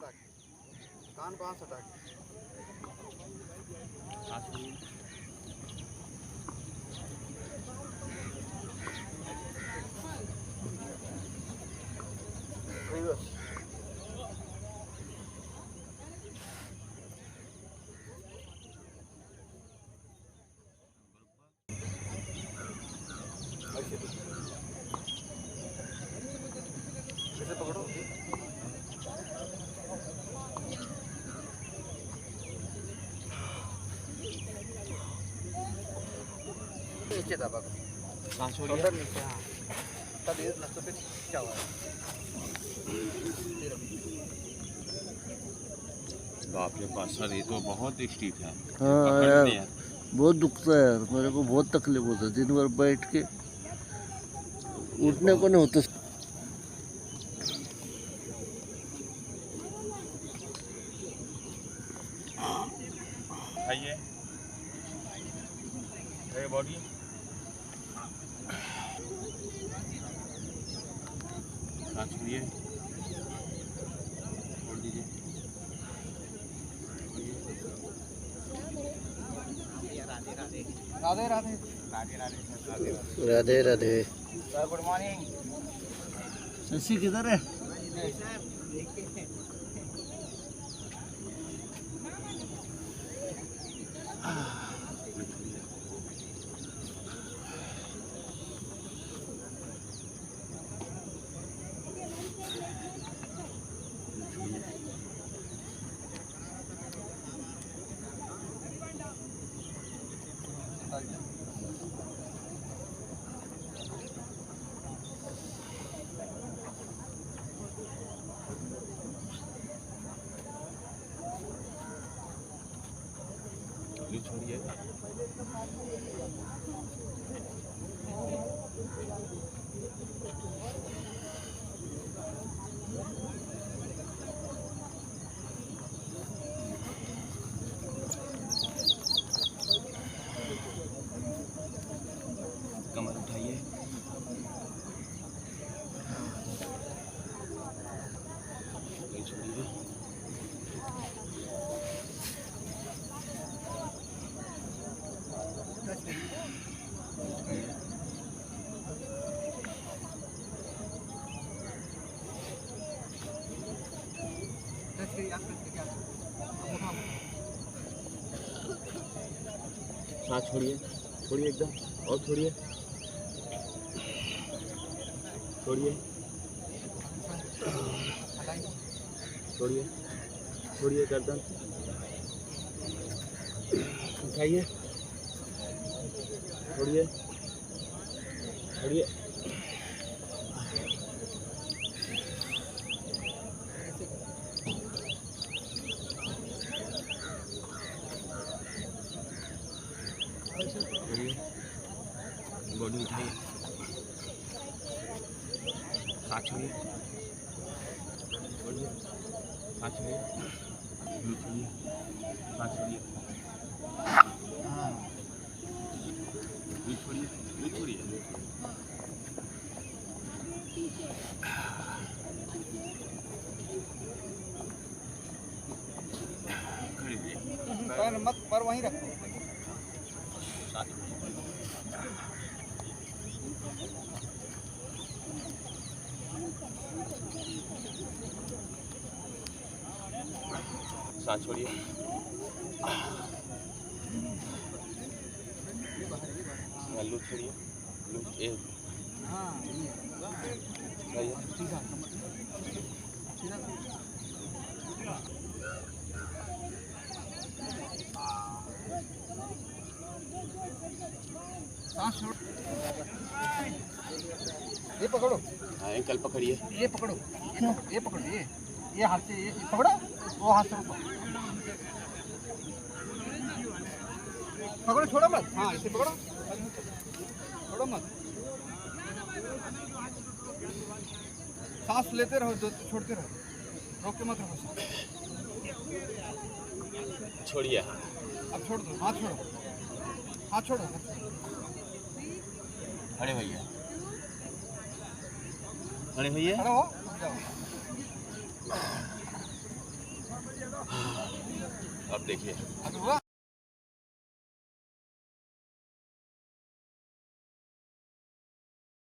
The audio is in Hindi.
हटा के, कान पास हटा के। कैसे पकड़ो? नीचे दबा दो। शोल्डर नीचे, हाँ। तब ये नसों पे क्या हुआ? बाप रे बाप सर, ये तो बहुत स्टीफ है। हाँ यार, बहुत दुखता है यार, मेरे को बहुत तकलीफ होता है। दिन भर बैठ के उठने को नहीं होता। आइए बॉडी छुड़िए, छोड़ दीजिए। Radhe Radhe. Radhe Radhe. Sir good morning. Shashi किधर है? छोड़िए। कमर उठाइए। छोड़िए। सांस छोड़िए, छोड़िए एकदम, और छोड़िए, छोड़िए, छोड़िए, छोड़िए गर्दन, उठाइए, छोड़िए, छोड़िए, बॉडी उठाइए, सांस छोड़िए, छोड़िए, सांस छोड़िए, छोड़िए, सांस छोड़िए, छोड़िए, छोड़िए, पैर मत, पर वहीं रखो। सांस छोड़िए, लूज छोड़िए, लूज एक, ये पकड़ो। हाँ एंकल पकड़िए, ये पकड़ो, ये पकड़ो, ये हाथ से ये पकड़ो, वो हाथ से पकड़ो। पकड़ो, छोड़ो मत। हाँ इसे पकड़ो, छोड़ो मत। सांस लेते रहो, छोड़ते रहो, रोक के मत रहो। छोड़िए, अब छोड़ दो, हाथ छोड़ो, हाथ छोड़ो। खड़े भैया, खड़े भैया, खड़े हो, अब देखिए अभी हुआ